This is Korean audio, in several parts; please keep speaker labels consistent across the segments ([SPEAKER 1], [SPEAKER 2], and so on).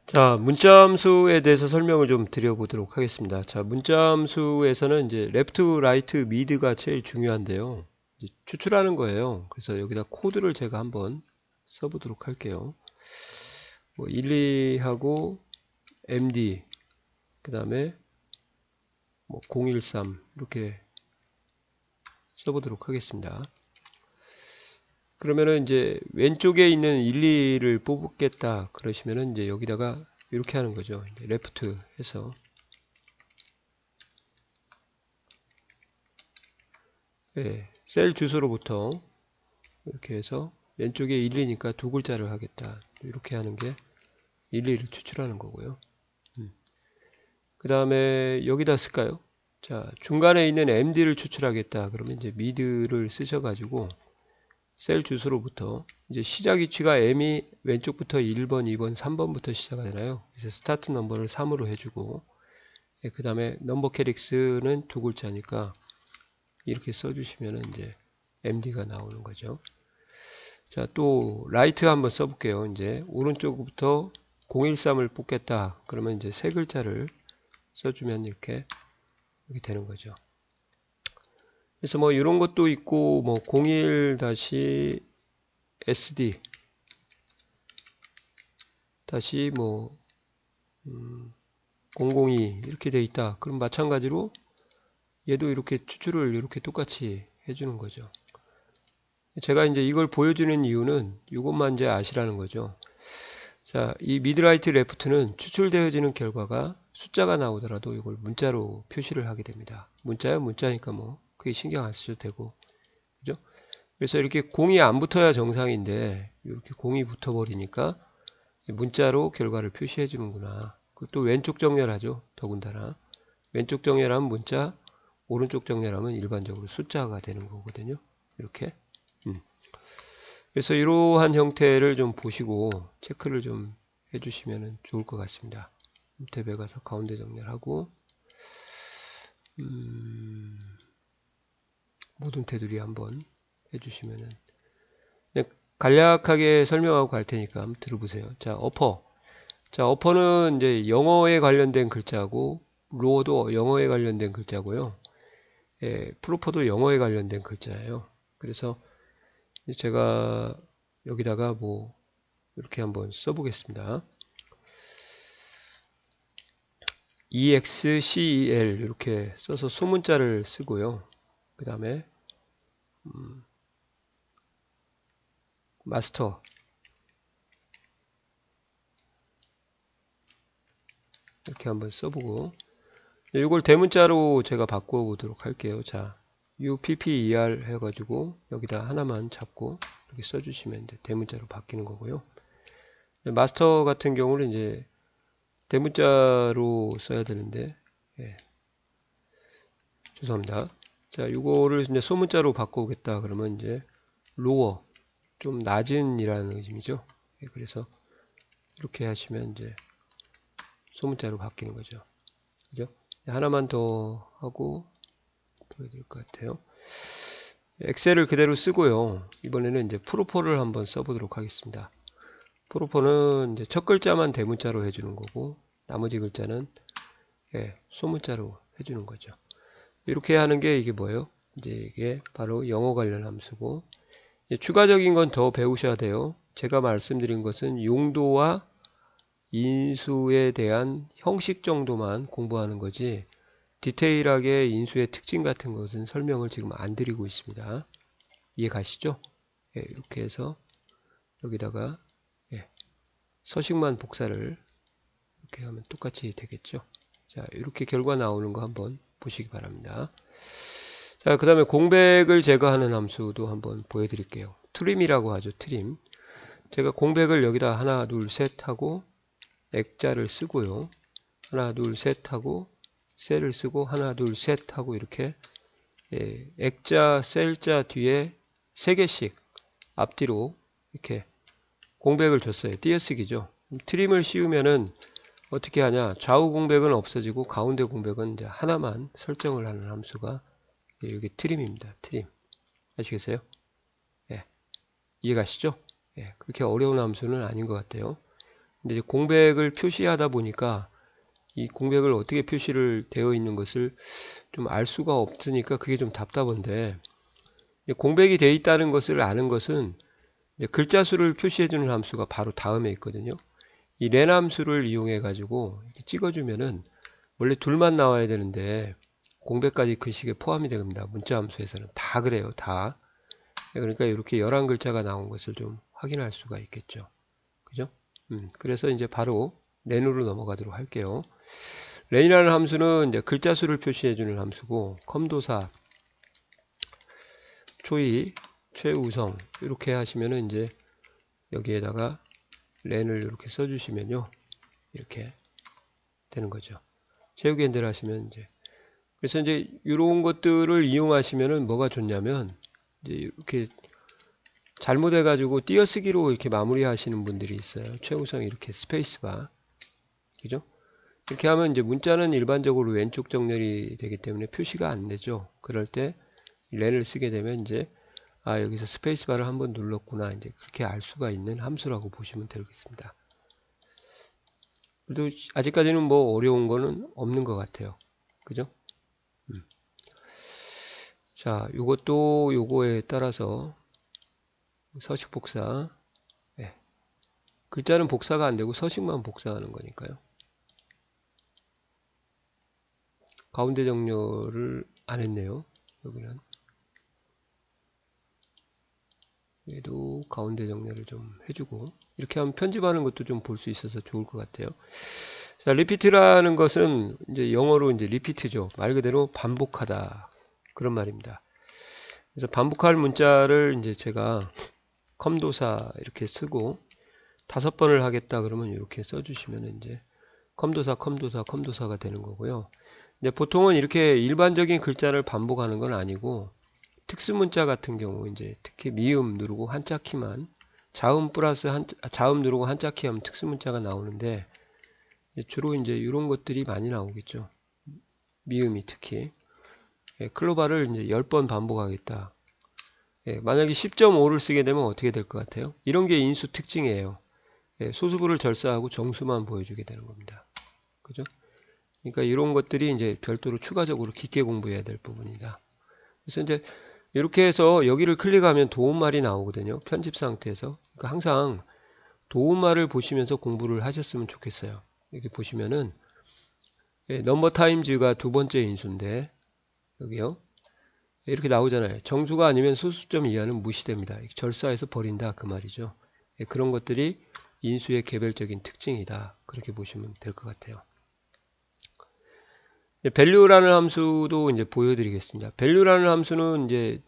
[SPEAKER 1] 자, 문자함수에 대해서 설명을 좀 드려보도록 하겠습니다. 자, 문자함수에서는 이제 레프트, 라이트, 미드가 제일 중요한데요. 이제 추출하는 거예요. 그래서 여기다 코드를 제가 한번 써보도록 할게요. 뭐 1, 2하고 MD, 그 다음에 뭐 013 이렇게 써보도록 하겠습니다. 그러면은 이제 왼쪽에 있는 1, 2를 뽑겠다 그러시면은 이제 여기다가 이렇게 하는 거죠. 레프트 해서 셀 주소로부터 이렇게 해서 왼쪽에 1, 2니까 두 글자를 하겠다. 이렇게 하는 게 1, 2를 추출하는 거고요. 그 다음에 여기다 쓸까요? 자, 중간에 있는 MD를 추출하겠다. 그러면 이제 미드를 쓰셔가지고 셀 주소로부터 이제 시작 위치가 M이 왼쪽부터 1번, 2번, 3번부터 시작하잖아요. 그래서 스타트 넘버를 3으로 해주고 그 다음에 넘버 캐릭스는 두 글자니까 이렇게 써주시면 이제 MD가 나오는 거죠. 자, 또 라이트 한번 써볼게요. 이제 오른쪽부터 013을 뽑겠다. 그러면 이제 세 글자를 써주면 이렇게 되는 거죠. 그래서 뭐 이런 것도 있고 뭐 01-SD 다시 뭐 002 이렇게 돼 있다. 그럼 마찬가지로 얘도 이렇게 추출을 이렇게 똑같이 해주는 거죠. 제가 이제 이걸 보여주는 이유는 이것만 이제 아시라는 거죠. 자, 이 미드라이트 레프트는 추출되어지는 결과가 숫자가 나오더라도 이걸 문자로 표시를 하게 됩니다. 문자야 문자니까 뭐 크게 신경 안 쓰셔도 되고, 그죠? 그래서 이렇게 공이 안 붙어야 정상인데 이렇게 공이 붙어버리니까 문자로 결과를 표시해 주는구나. 또 왼쪽 정렬하죠. 더군다나 왼쪽 정렬하면 문자, 오른쪽 정렬하면 일반적으로 숫자가 되는 거거든요. 이렇게. 그래서 이러한 형태를 좀 보시고 체크를 좀 해주시면 좋을 것 같습니다. 탭에 가서 가운데 정렬하고 모든 테두리 한번 해주시면은 간략하게 설명하고 갈 테니까 한번 들어보세요. 자, 어퍼. 자, 어퍼는 이제 영어에 관련된 글자고 로어도 영어에 관련된 글자고요. 프로퍼도 영어에 관련된 글자예요. 그래서 제가 여기다가 뭐 이렇게 한번 써보겠습니다. EXCEL 이렇게 써서 소문자를 쓰고요. 그 다음에 마스터 이렇게 한번 써보고 이걸 대문자로 제가 바꿔보도록 할게요. 자, UPPER 해가지고 여기다 하나만 잡고 이렇게 써주시면 이제 대문자로 바뀌는 거고요. 마스터 같은 경우는 이제 대문자로 써야 되는데 죄송합니다. 자, 이거를 이제 소문자로 바꾸겠다 그러면 이제 로어 좀 낮은이라는 의미죠. 그래서 이렇게 하시면 이제 소문자로 바뀌는 거죠. 그죠? 하나만 더 하고 보여드릴 것 같아요. 엑셀을 그대로 쓰고요. 이번에는 이제 프로포를 한번 써보도록 하겠습니다. 프로포는 이제 첫 글자만 대문자로 해주는 거고 나머지 글자는 소문자로 해주는 거죠. 이렇게 하는 게 이게 뭐예요? 이제 이게 바로 영어 관련 함수고 추가적인 건 더 배우셔야 돼요. 제가 말씀드린 것은 용도와 인수에 대한 형식 정도만 공부하는 거지 디테일하게 인수의 특징 같은 것은 설명을 지금 안 드리고 있습니다. 이해 가시죠? 이렇게 해서 여기다가 서식만 복사를 이렇게 하면 똑같이 되겠죠. 자, 이렇게 결과 나오는 거 한번 보시기 바랍니다. 자, 그 다음에 공백을 제거하는 함수도 한번 보여드릴게요. 트림이라고 하죠. 트림. 제가 공백을 여기다 하나, 둘, 셋 하고 액자를 쓰고요. 하나, 둘, 셋 하고 셀을 쓰고 하나, 둘, 셋 하고 이렇게 액자, 셀자 뒤에 3개씩 앞뒤로 이렇게 공백을 줬어요. 띄어쓰기죠. 트림을 씌우면은 어떻게 하냐? 좌우 공백은 없어지고 가운데 공백은 이제 하나만 설정을 하는 함수가 여기 트림입니다. 트림. 아시겠어요? 예. 이해가시죠? 그렇게 어려운 함수는 아닌 것 같아요. 근데 이제 공백을 표시하다 보니까 이 공백을 어떻게 표시를 되어 있는 것을 좀 알 수가 없으니까 그게 좀 답답한데, 공백이 되어 있다는 것을 아는 것은 이제 글자 수를 표시해 주는 함수가 바로 다음에 있거든요. 이 len 함수를 이용해 가지고 찍어주면은 원래 둘만 나와야 되는데 공백까지 글씨에 포함이 됩니다. 문자 함수에서는 다 그래요. 다. 그러니까 이렇게 11글자가 나온 것을 좀 확인할 수가 있겠죠. 그죠? 그래서 이제 바로 len으로 넘어가도록 할게요. len이라는 함수는 이제 글자 수를 표시해 주는 함수고, 컴도사, 초이, 최우성 이렇게 하시면은 이제 여기에다가 len을 이렇게 써주시면요, 이렇게 되는 거죠. 채우기 핸들 하시면 이제, 그래서 이제 이런 것들을 이용하시면은 뭐가 좋냐면, 이제 이렇게 잘못해 가지고 띄어쓰기로 이렇게 마무리 하시는 분들이 있어요. 최우성 이렇게 스페이스바, 그죠? 이렇게 하면 이제 문자는 일반적으로 왼쪽 정렬이 되기 때문에 표시가 안 되죠. 그럴 때 len을 쓰게 되면 이제 여기서 스페이스바를 한번 눌렀구나, 이제 그렇게 알 수가 있는 함수라고 보시면 되겠습니다. 그래도 아직까지는 뭐 어려운 거는 없는 것 같아요. 그죠? 자, 요것도 요거에 따라서 서식 복사. 네. 글자는 복사가 안 되고 서식만 복사하는 거니까요. 가운데 정렬을 안 했네요. 여기는. 얘도 가운데 정렬을 좀 해주고, 이렇게 하면 편집하는 것도 좀 볼 수 있어서 좋을 것 같아요. 자, 리피트라는 것은 이제 영어로 이제 리피트죠. 말 그대로 반복하다, 그런 말입니다. 그래서 반복할 문자를 이제 제가 컴도사 이렇게 쓰고 5번을 하겠다 그러면 이렇게 써주시면 이제 컴도사가 되는 거고요. 근데 보통은 이렇게 일반적인 글자를 반복하는 건 아니고, 특수문자 같은 경우 이제 특히 미음 누르고 한자 키만, 자음 누르고 한자 키 하면 특수문자가 나오는데, 주로 이제 이런 것들이 많이 나오겠죠. 미음이 특히. 클로바를 이제 10번 반복하겠다. 만약에 10.5를 쓰게 되면 어떻게 될 것 같아요? 이런 게 인수 특징이에요. 소수부를 절사하고 정수만 보여주게 되는 겁니다. 그죠? 그러니까 이런 것들이 이제 별도로 추가적으로 깊게 공부해야 될 부분이다. 그래서 이제 이렇게 해서 여기를 클릭하면 도움말이 나오거든요. 편집 상태에서. 그러니까 항상 도움말을 보시면서 공부를 하셨으면 좋겠어요. 여기 보시면은 넘버 타임즈가 두 번째 인수인데, 여기요. 이렇게 나오잖아요. 정수가 아니면 소수점 이하는 무시됩니다. 절사해서 버린다, 그 말이죠. 그런 것들이 인수의 개별적인 특징이다. 그렇게 보시면 될 것 같아요. value라는 함수도 이제 보여드리겠습니다. value라는 함수는 이제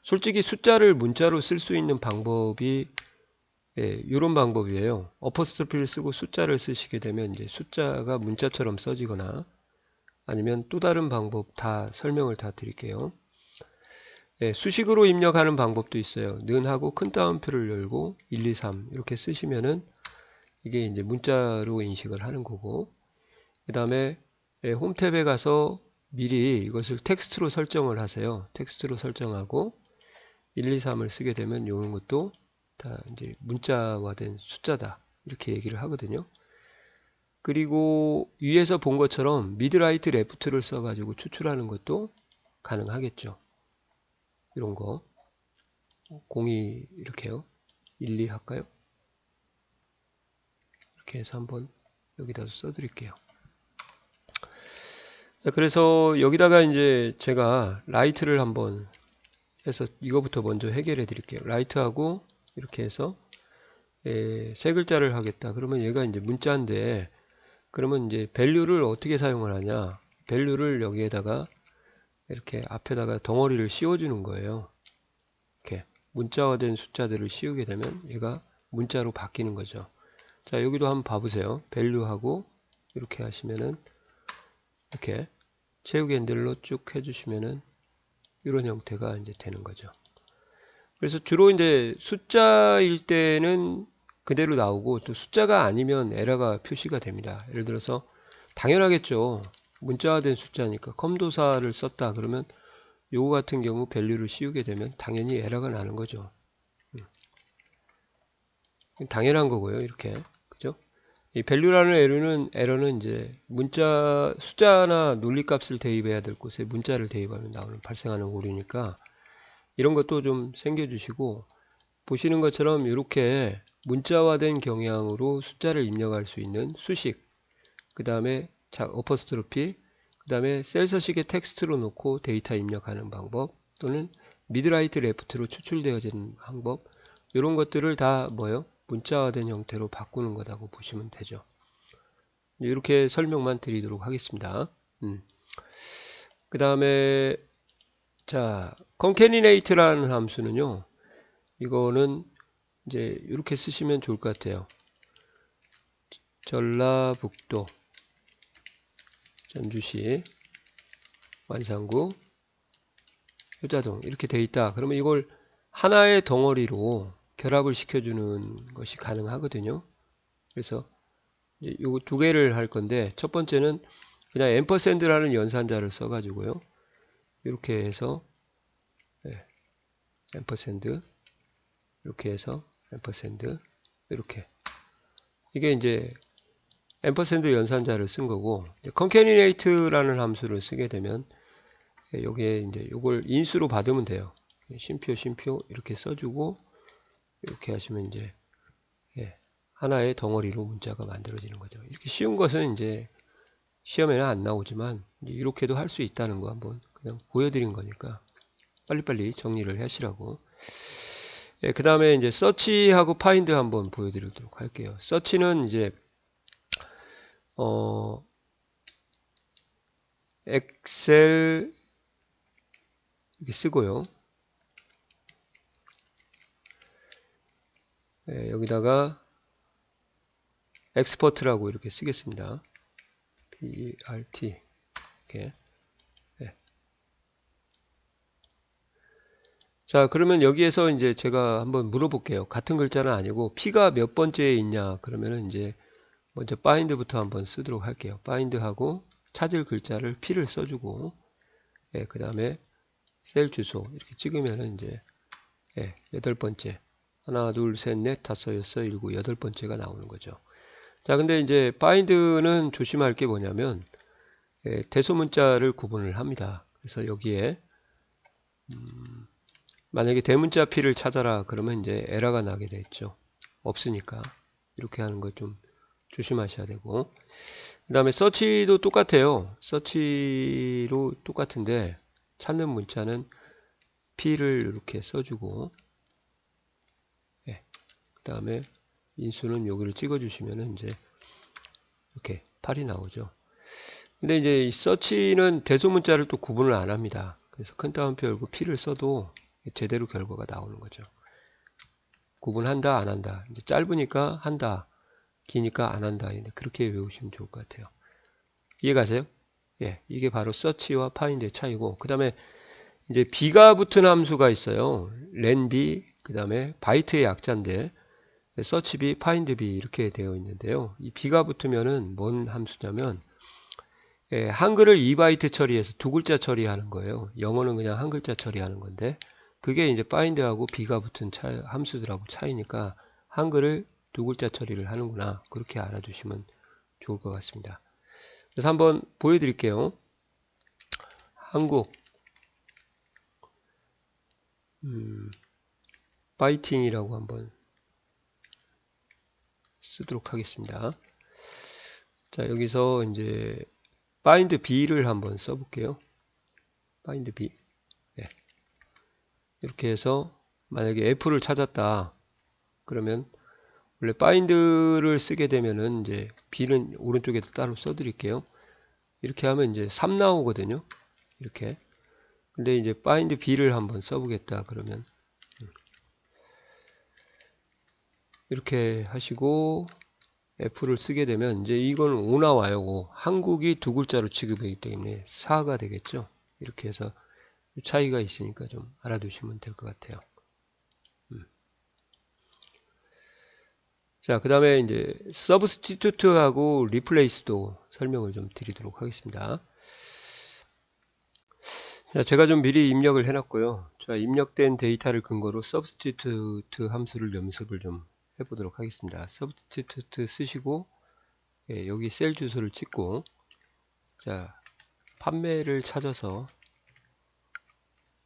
[SPEAKER 1] 솔직히 숫자를 문자로 쓸 수 있는 방법이 이런 방법이에요. 어퍼스토피를 쓰고 숫자를 쓰시게 되면 이제 숫자가 문자처럼 써지거나, 아니면 또 다른 방법 다 설명을 다 드릴게요. 수식으로 입력하는 방법도 있어요. 는하고 큰 따옴표를 열고 1, 2, 3 이렇게 쓰시면은 이게 이제 문자로 인식을 하는 거고, 그 다음에 홈 탭에 가서 미리 이것을 텍스트로 설정을 하세요. 텍스트로 설정하고 1, 2, 3을 쓰게 되면 이런 것도 다 이제 문자화된 숫자다, 이렇게 얘기를 하거든요. 그리고 위에서 본 것처럼 미드 라이트 레프트를 써가지고 추출하는 것도 가능하겠죠. 이런 거 02 이렇게요. 1, 2 할까요? 이렇게 해서 한번 여기다 써드릴게요. 그래서 여기다가 이제 제가 라이트를 한번 해서 이거부터 먼저 해결해 드릴게요. 라이트하고 이렇게 해서 세 글자를 하겠다. 그러면 얘가 이제 문자인데, 그러면 이제 value를 어떻게 사용을 하냐? value를 여기에다가 이렇게 앞에다가 덩어리를 씌워주는 거예요. 이렇게 문자화된 숫자들을 씌우게 되면 얘가 문자로 바뀌는 거죠. 자, 여기도 한번 봐보세요. value하고 이렇게 하시면은 이렇게 채우기 핸들로 쭉 해주시면은 이런 형태가 이제 되는 거죠. 그래서 주로 이제 숫자일 때는 그대로 나오고, 또 숫자가 아니면 에러가 표시가 됩니다. 예를 들어서 당연하겠죠. 문자화된 숫자니까 컴도사를 썼다 그러면 요거 같은 경우 밸류를 씌우게 되면 당연히 에러가 나는 거죠. 당연한 거고요. 이렇게. 그죠? 이 value라는 에러는 이제 문자 숫자나 논리값을 대입해야 될 곳에 문자를 대입하면 발생하는 오류니까 이런 것도 좀 챙겨주시고, 보시는 것처럼 이렇게 문자화된 경향으로 숫자를 입력할 수 있는 수식, 그 다음에 어퍼스트로피, 그 다음에 셀 서식에 텍스트로 놓고 데이터 입력하는 방법, 또는 미드라이트 레프트로 추출되어지는 방법, 이런 것들을 다 뭐요? 문자화된 형태로 바꾸는 거라고 보시면 되죠. 이렇게 설명만 드리도록 하겠습니다. 그 다음에 자, concatenate라는 함수는요, 이거는 이제 이렇게 쓰시면 좋을 것 같아요. 전라북도 전주시 완산구 효자동 이렇게 돼 있다. 그러면 이걸 하나의 덩어리로 결합을 시켜주는 것이 가능하거든요. 그래서 이거 두 개를 할 건데, 첫 번째는 그냥 앰퍼샌드라는 연산자를 써가지고요. 이렇게 해서 앰퍼샌드, 이렇게 해서 앰퍼샌드, 이렇게, 이게 이제 앰퍼샌드 연산자를 쓴 거고, concatenate라는 함수를 쓰게 되면 여기에 이제 요걸 인수로 받으면 돼요. 쉼표 이렇게 써주고 이렇게 하시면 이제 하나의 덩어리로 문자가 만들어지는 거죠. 이렇게 쉬운 것은 이제 시험에는 안 나오지만 이렇게도 할 수 있다는 거 한번 그냥 보여드린 거니까 빨리빨리 정리를 하시라고. 그 다음에 이제 서치하고 파인드 한번 보여드리도록 할게요. 서치는 이제 엑셀 이렇게 쓰고요. 여기다가 엑스퍼트라고 이렇게 쓰겠습니다. BERT 이렇게. 자, 그러면 여기에서 이제 제가 한번 물어볼게요. 같은 글자는 아니고 P가 몇 번째에 있냐? 그러면은 이제 먼저 bind부터 한번 쓰도록 할게요. bind하고 찾을 글자를 P를 써주고, 그 다음에 셀 주소 이렇게 찍으면은 이제 여덟 번째, 하나, 둘, 셋, 넷, 다섯, 여섯, 일곱, 여덟 번째가 나오는 거죠. 자, 근데 이제 bind는 조심할 게 뭐냐면 대소문자를 구분을 합니다. 그래서 여기에 만약에 대문자 P를 찾아라 그러면 이제 에러가 나게 되죠. 없으니까 이렇게 하는 거 좀 조심하셔야 되고, 그 다음에 서치도 똑같아요. 서치로 똑같은데 찾는 문자는 P를 이렇게 써주고, 그 다음에 인수는 여기를 찍어주시면 이제 이렇게 8이 나오죠. 근데 이제 이 서치는 대소문자를 또 구분을 안 합니다. 그래서 큰 따옴표 열고 P를 써도 제대로 결과가 나오는 거죠. 구분한다, 안 한다. 이제 짧으니까 한다, 기니까 안 한다. 그렇게 외우시면 좋을 것 같아요. 이해가세요? 예, 이게 바로 서치와 파인드의 차이고, 그 다음에 이제 B가 붙은 함수가 있어요. len_b, 그 다음에 바이트의 약자인데, 서치b, findb 이렇게 되어 있는데요. 이 B가 붙으면은 뭔 함수냐면, 한글을 2바이트 처리해서 두 글자 처리하는 거예요. 영어는 그냥 한 글자 처리하는 건데, 그게 이제 find하고 B가 붙은 함수들하고 차이니까 한글을 두 글자 처리를 하는구나. 그렇게 알아두시면 좋을 것 같습니다. 그래서 한번 보여드릴게요. 한국 파이팅이라고 한번 쓰도록 하겠습니다. 자, 여기서 이제 find b를 한번 써볼게요. find b. 네. 이렇게 해서 만약에 f를 찾았다 그러면 원래 find를 쓰게 되면은 이제 b는 오른쪽에도 따로 써드릴게요. 이렇게 하면 이제 3 나오거든요. 이렇게. 근데 이제 find b를 한번 써보겠다 그러면 이렇게 하시고 F를 쓰게 되면 이제 이거는 5 나와요. 5. 한국이 두 글자로 취급하기 때문에 4가 되겠죠. 이렇게 해서 차이가 있으니까 좀 알아두시면 될 것 같아요. 자, 그 다음에 이제 substitute하고 replace도 설명을 좀 드리도록 하겠습니다. 자, 제가 좀 미리 입력을 해놨고요. 자, 입력된 데이터를 근거로 substitute 함수를 연습을 좀 해보도록 하겠습니다. substitute 쓰시고 여기 셀 주소를 찍고, 자, 판매를 찾아서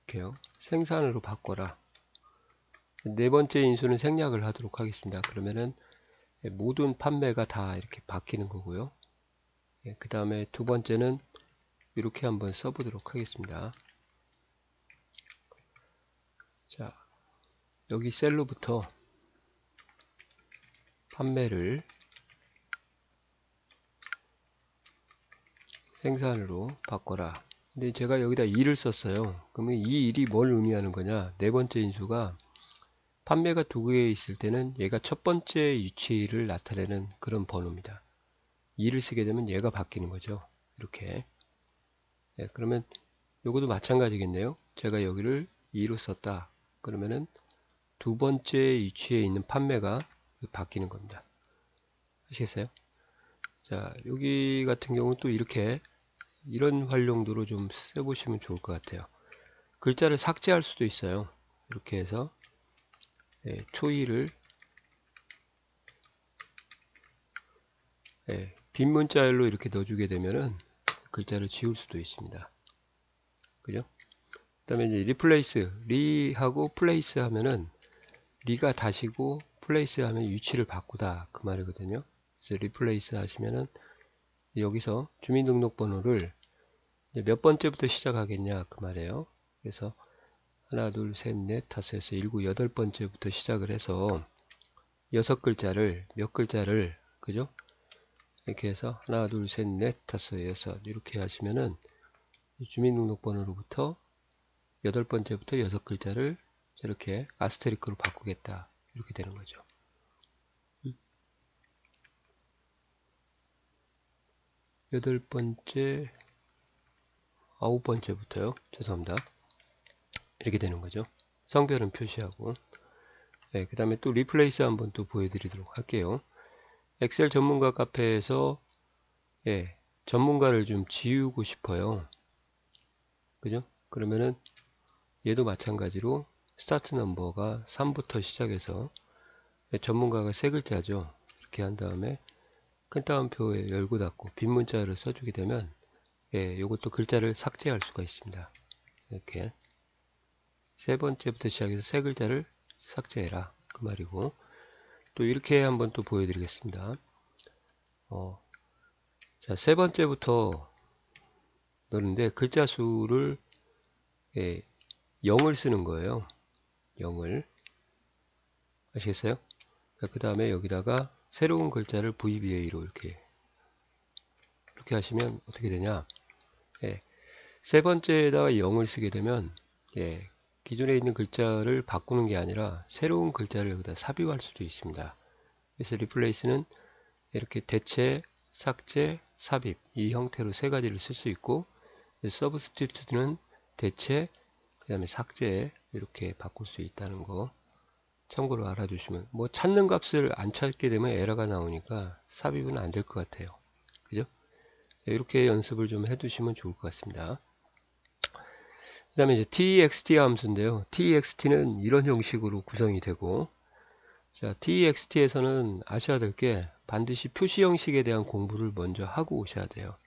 [SPEAKER 1] 이렇게요. 생산으로 바꿔라. 네 번째 인수는 생략을 하도록 하겠습니다. 그러면은 모든 판매가 다 이렇게 바뀌는 거고요. 그 다음에 두 번째는 이렇게 한번 써보도록 하겠습니다. 자, 여기 셀로부터 판매를 생산으로 바꿔라. 근데 제가 여기다 2를 썼어요. 그러면 이 1이 뭘 의미하는 거냐? 네 번째 인수가 판매가 두 개 있을 때는 얘가 첫 번째 위치를 나타내는 그런 번호입니다. 2를 쓰게 되면 얘가 바뀌는 거죠. 이렇게. 그러면 요것도 마찬가지겠네요. 제가 여기를 2로 썼다. 그러면은 두 번째 위치에 있는 판매가 바뀌는 겁니다. 아시겠어요? 자, 여기 같은 경우는 또 이렇게 이런 활용도로 좀 써보시면 좋을 것 같아요. 글자를 삭제할 수도 있어요. 이렇게 해서 초이를 빈 문자열로 이렇게 넣어주게 되면은 글자를 지울 수도 있습니다. 그죠? 그 다음에 이제 리플레이스, 리하고 플레이스 하면은 리가 다시고 플레이스 하면 위치를 바꾸다 그 말이거든요. 그래서 리플레이스 하시면은 여기서 주민등록번호를 몇 번째부터 시작하겠냐 그 말이에요. 그래서 하나 둘 셋 넷 다섯 여섯 일곱 여덟 번째부터 시작을 해서 여섯 글자를 몇 글자를 그죠? 이렇게 해서 하나 둘 셋 넷 다섯 여섯 이렇게 하시면은 주민등록번호로부터 여덟 번째부터 여섯 글자를 이렇게 아스테리크로 바꾸겠다 이렇게 되는 거죠. 여덟 번째 아홉 번째부터요. 죄송합니다. 이렇게 되는 거죠. 성별은 표시하고 그 다음에 또 리플레이스 한번 또 보여드리도록 할게요. 엑셀 전문가 카페에서 전문가를 좀 지우고 싶어요. 그죠? 그러면은 얘도 마찬가지로 스타트 넘버가 3부터 시작해서 전문가가 세 글자죠. 이렇게 한 다음에 큰 따옴표에 열고 닫고 빈 문자를 써주게 되면 요것도 글자를 삭제할 수가 있습니다. 이렇게 세 번째부터 시작해서 세 글자를 삭제해라 그 말이고 또 이렇게 한번 또 보여드리겠습니다. 자, 세 번째부터 넣는데 글자 수를 0을 쓰는 거예요. 0을 아시겠어요? 그 다음에 여기다가 새로운 글자를 VBA로 이렇게 하시면 어떻게 되냐? 세 번째에다가 0을 쓰게 되면 기존에 있는 글자를 바꾸는 게 아니라 새로운 글자를 여기다 삽입할 수도 있습니다. 그래서 리플레이스는 이렇게 대체, 삭제, 삽입 이 형태로 세 가지를 쓸 수 있고 서브스티튜트는 대체, 그 다음에 삭제 이렇게 바꿀 수 있다는 거 참고로 알아주시면 뭐 찾는 값을 안 찾게 되면 에러가 나오니까 삽입은 안 될 것 같아요. 그죠? 이렇게 연습을 좀 해두시면 좋을 것 같습니다. 그 다음에 이제 text 함수인데요. text는 이런 형식으로 구성이 되고 자, text에서는 아셔야 될 게 반드시 표시 형식에 대한 공부를 먼저 하고 오셔야 돼요.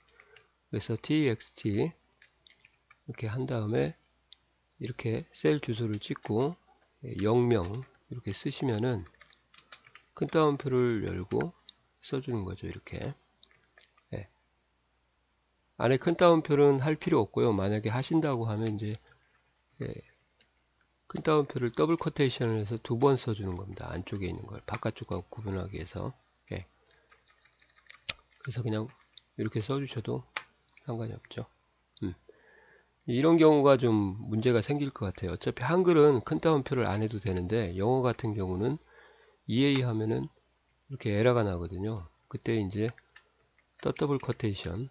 [SPEAKER 1] 그래서 text 이렇게 한 다음에 이렇게 셀 주소를 찍고 0명 이렇게 쓰시면은 큰 따옴표를 열고 써주는 거죠. 이렇게 안에 큰 따옴표는 할 필요 없고요. 만약에 하신다고 하면 이제 큰 따옴표를 더블 코테이션을 해서 두 번 써주는 겁니다. 안쪽에 있는 걸 바깥쪽하고 구분하기 위해서 그래서 그냥 이렇게 써주셔도 상관이 없죠. 이런 경우가 좀 문제가 생길 것 같아요. 어차피 한글은 큰 따옴표를 안 해도 되는데 영어 같은 경우는 EA 하면은 이렇게 에러가 나거든요. 그때 이제 더블 코테이션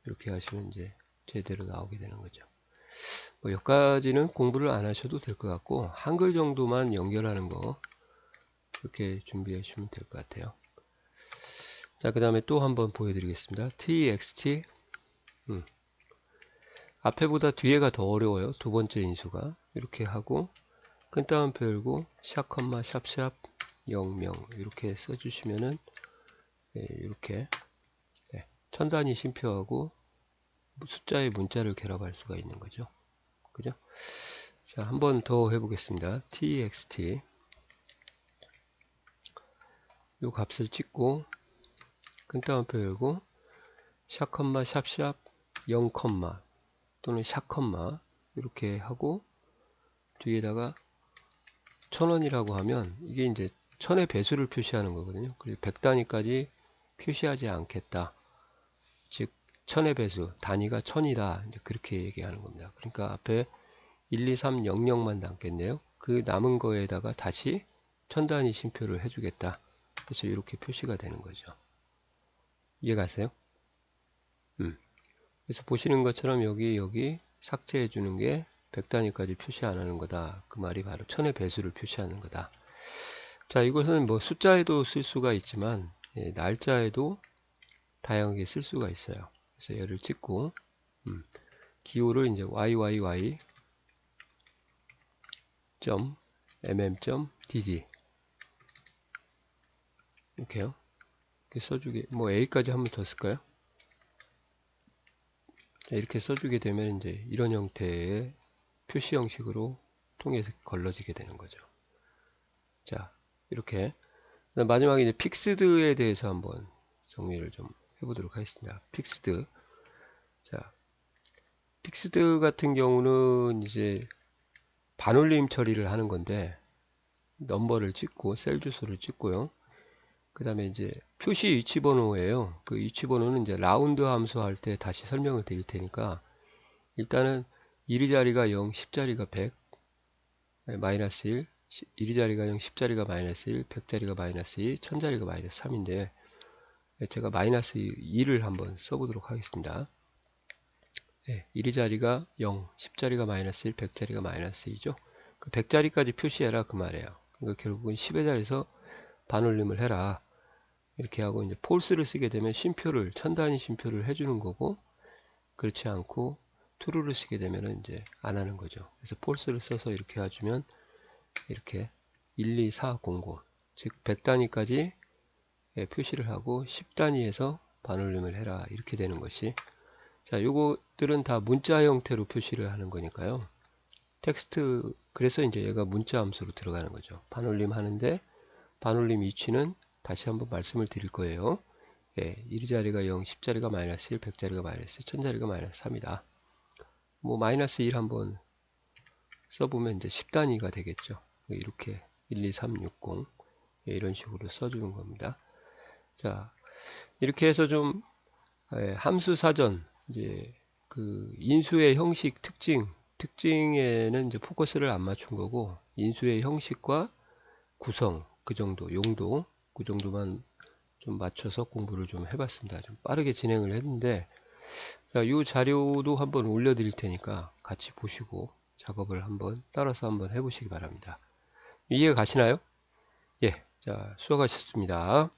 [SPEAKER 1] 이렇게 하시면 이제 제대로 나오게 되는 거죠. 뭐 여기까지는 공부를 안 하셔도 될 것 같고 한글 정도만 연결하는 거 이렇게 준비해 주시면 될 것 같아요. 자, 그 다음에 또 한번 보여드리겠습니다. txt 앞에보다 뒤에가 더 어려워요. 두 번째 인수가 이렇게 하고 큰 따옴표 열고 샵 샵샵 0명 이렇게 써주시면은 이렇게 천 단위 쉼표하고 숫자의 문자를 결합할 수가 있는 거죠. 그죠? 자, 한 번 더 해보겠습니다. txt 요 값을 찍고 끊다음표 열고 샵 컴마 샵샵 0 컴마 또는 샵 컴마 이렇게 하고 뒤에다가 1000원이라고 하면 이게 이제 1000의 배수를 표시하는 거거든요. 그래서 100단위까지 표시하지 않겠다. 즉 1000의 배수 단위가 1000이다. 이제 그렇게 얘기하는 겁니다. 그러니까 앞에 12300만 남겠네요. 그 남은 거에다가 다시 1000단위 쉼표를 해주겠다. 그래서 이렇게 표시가 되는 거죠. 이해가세요? 그래서 보시는 것처럼 여기 삭제해 주는 게 100단위까지 표시 안 하는 거다. 그 말이 바로 1000의 배수를 표시하는 거다. 자, 이것은 뭐 숫자에도 쓸 수가 있지만 날짜에도 다양하게 쓸 수가 있어요. 그래서 얘를 찍고 기호를 이제 yy.mm.dd 이렇게요. 이렇게 써주게 뭐 a까지 한 번 더 쓸까요? 자, 이렇게 써주게 되면 이제 이런 형태의 표시 형식으로 통해서 걸러지게 되는 거죠. 자, 이렇게 마지막에 이제 픽스드에 대해서 한번 정리를 좀 해보도록 하겠습니다. 픽스드. 자, 픽스드 같은 경우는 이제 반올림 처리를 하는 건데 넘버를 찍고 셀 주소를 찍고요. 그 다음에 이제 표시 위치 번호예요. 그 위치 번호는 이제 라운드 함수 할 때 다시 설명을 드릴 테니까 일단은 1위 자리가 0, 10자리가 100, 마이너스 1, 1위 자리가 0, 10자리가 마이너스 1, 100자리가 마이너스 2, 1000자리가 마이너스 3인데 제가 마이너스 2를 한번 써보도록 하겠습니다. 1위 자리가 0, 10자리가 마이너스 1, 100자리가 마이너스 2죠. 그 100자리까지 표시해라 그 말이에요. 그러니까 결국은 10의 자리에서 반올림을 해라. 이렇게 하고 이제 폴스를 쓰게 되면 쉼표를 1000단위 쉼표를 해주는 거고 그렇지 않고 true를 쓰게 되면 이제 안 하는 거죠. 그래서 폴스를 써서 이렇게 해주면 이렇게 12400 즉 100단위까지 표시를 하고 10단위에서 반올림을 해라 이렇게 되는 것이 자 요것들은 다 문자 형태로 표시를 하는 거니까요. 텍스트 그래서 이제 얘가 문자 함수로 들어가는 거죠. 반올림 하는데 반올림 위치는 다시 한번 말씀을 드릴 거예요. 1위 자리가 0, 10자리가 마이너스 1, 100자리가 마이너스 1000자리가 마이너스 3이다. 뭐 마이너스 1 한번 써보면 이제 10단위가 되겠죠. 이렇게 12360 이런 식으로 써주는 겁니다. 자 이렇게 해서 좀 함수 사전 이제 그 인수의 형식 특징에는 이제 포커스를 안 맞춘 거고 인수의 형식과 구성 그 정도 용도 그 정도만 좀 맞춰서 공부를 좀 해봤습니다. 좀 빠르게 진행을 했는데 자, 이 자료도 한번 올려드릴 테니까 같이 보시고 작업을 한번 따라서 한번 해보시기 바랍니다. 이해 가시나요? 예, 자 수고하셨습니다.